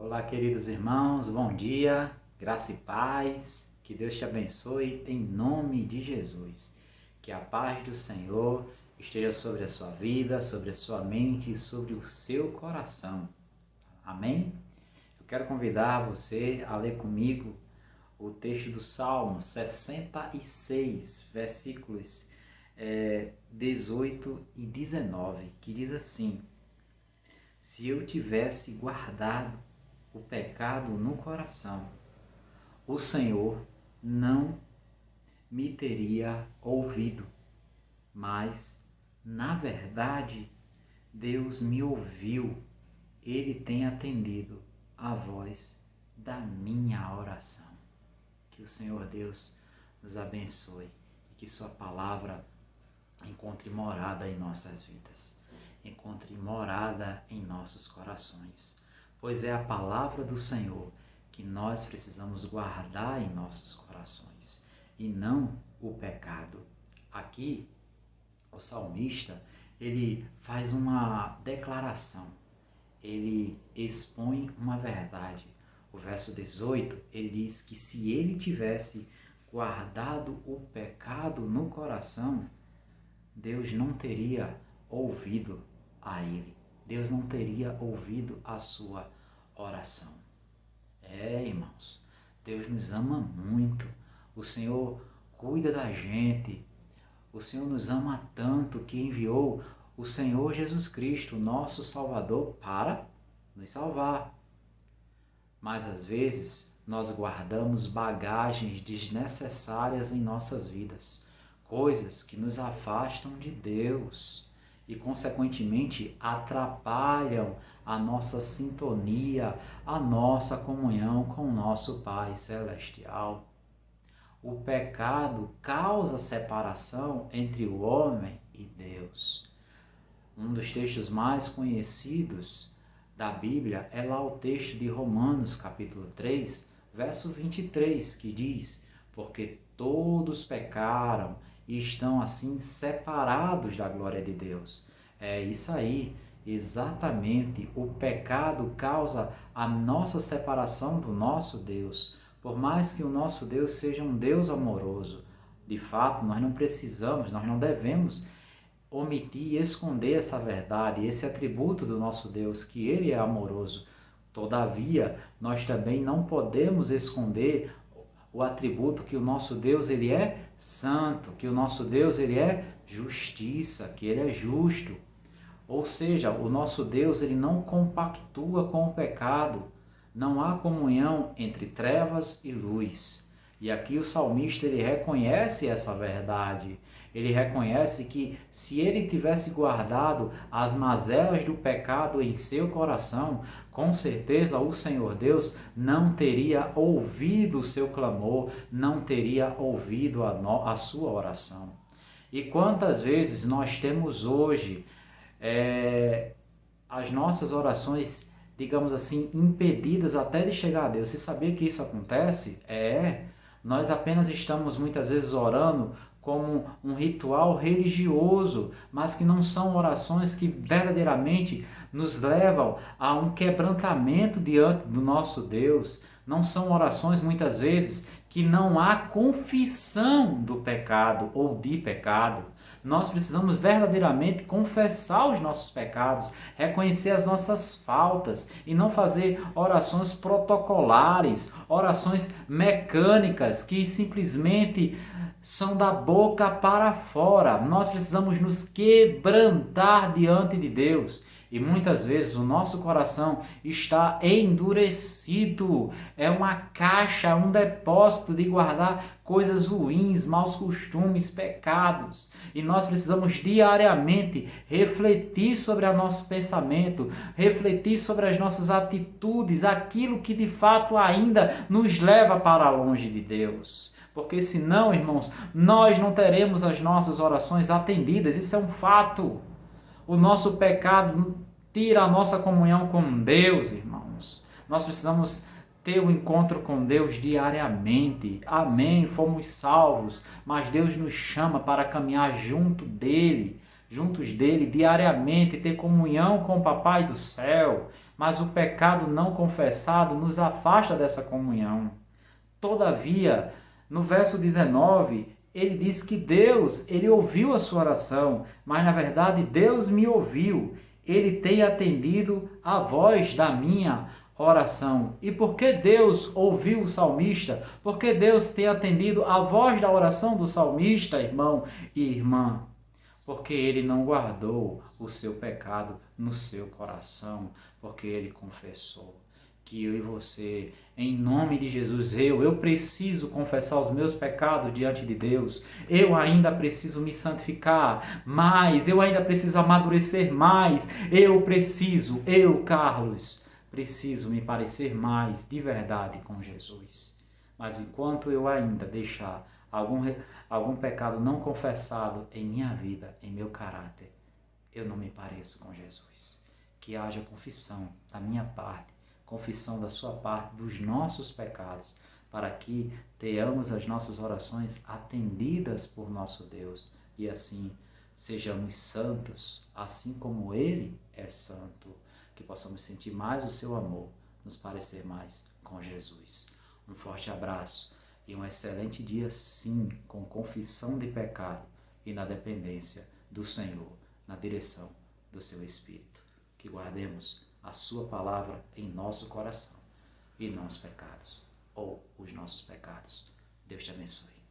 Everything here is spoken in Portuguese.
Olá, queridos irmãos, bom dia, graça e paz, que Deus te abençoe em nome de Jesus. Que a paz do Senhor esteja sobre a sua vida, sobre a sua mente e sobre o seu coração. Amém? Eu quero convidar você a ler comigo o texto do Salmo 66, versículos 18 e 19, que diz assim: Se eu tivesse guardado o pecado no coração, o Senhor não me teria ouvido, mas, na verdade, Deus me ouviu, Ele tem atendido a voz da minha oração. Que o Senhor Deus nos abençoe e que Sua palavra encontre morada em nossas vidas, encontre morada em nossos corações, pois é a palavra do Senhor que nós precisamos guardar em nossos corações e não o pecado. Aqui, o salmista, ele faz uma declaração, ele expõe uma verdade. O verso 18, ele diz que se ele tivesse guardado o pecado no coração, Deus não teria ouvido a ele. Deus não teria ouvido a sua oração. Irmãos, Deus nos ama muito. O Senhor cuida da gente. O Senhor nos ama tanto que enviou o Senhor Jesus Cristo, nosso Salvador, para nos salvar. Mas às vezes nós guardamos bagagens desnecessárias em nossas vidas, coisas que nos afastam de Deus e, consequentemente, atrapalham a nossa sintonia, a nossa comunhão com o nosso Pai Celestial. O pecado causa separação entre o homem e Deus. Um dos textos mais conhecidos da Bíblia é lá o texto de Romanos, capítulo 3, verso 23, que diz: porque todos pecaram e estão assim separados da glória de Deus. É isso aí, exatamente. O pecado causa a nossa separação do nosso Deus. Por mais que o nosso Deus seja um Deus amoroso, de fato, nós não devemos omitir e esconder essa verdade, esse atributo do nosso Deus, que Ele é amoroso. Todavia, nós também não podemos esconder o atributo que o nosso Deus ele é santo, que o nosso Deus ele é justiça, que ele é justo. Ou seja, o nosso Deus ele não compactua com o pecado. Não há comunhão entre trevas e luz. E aqui o salmista ele reconhece essa verdade. Ele reconhece que se ele tivesse guardado as mazelas do pecado em seu coração, com certeza o Senhor Deus não teria ouvido o seu clamor, não teria ouvido a sua oração. E quantas vezes nós temos hoje as nossas orações, digamos assim, impedidas até de chegar a Deus? Você sabia que isso acontece? Nós apenas estamos muitas vezes orando como um ritual religioso, mas que não são orações que verdadeiramente nos levam a um quebrantamento diante do nosso Deus. Não são orações, muitas vezes, que não há confissão do pecado ou de pecado. Nós precisamos verdadeiramente confessar os nossos pecados, reconhecer as nossas faltas e não fazer orações protocolares, orações mecânicas que simplesmente são da boca para fora. Nós precisamos nos quebrantar diante de Deus. E muitas vezes o nosso coração está endurecido. É uma caixa, um depósito de guardar coisas ruins, maus costumes, pecados. E nós precisamos diariamente refletir sobre o nosso pensamento, refletir sobre as nossas atitudes, aquilo que de fato ainda nos leva para longe de Deus. Porque senão, irmãos, nós não teremos as nossas orações atendidas. Isso é um fato. O nosso pecado tira a nossa comunhão com Deus, irmãos. Nós precisamos ter um encontro com Deus diariamente. Amém, fomos salvos, mas Deus nos chama para caminhar junto dele, juntos dele diariamente, ter comunhão com o Papai do céu, mas o pecado não confessado nos afasta dessa comunhão. Todavia, no verso 19, ele diz que Deus, ele ouviu a sua oração, mas na verdade Deus me ouviu. Ele tem atendido a voz da minha oração. E por que Deus ouviu o salmista? Porque Deus tem atendido a voz da oração do salmista, irmão e irmã? Porque ele não guardou o seu pecado no seu coração, porque ele confessou. Que eu e você, em nome de Jesus, eu preciso confessar os meus pecados diante de Deus. Eu ainda preciso me santificar mais, eu ainda preciso amadurecer mais. Carlos, preciso me parecer mais de verdade com Jesus. Mas enquanto eu ainda deixar algum pecado não confessado em minha vida, em meu caráter, eu não me pareço com Jesus. Que haja confissão da minha parte, confissão da sua parte dos nossos pecados, para que tenhamos as nossas orações atendidas por nosso Deus e assim sejamos santos, assim como Ele é santo, que possamos sentir mais o seu amor, nos parecer mais com Jesus. Um forte abraço e um excelente dia, sim, com confissão de pecado e na dependência do Senhor, na direção do seu Espírito. Que guardemos a sua palavra em nosso coração e não os pecados, ou os nossos pecados. Deus te abençoe.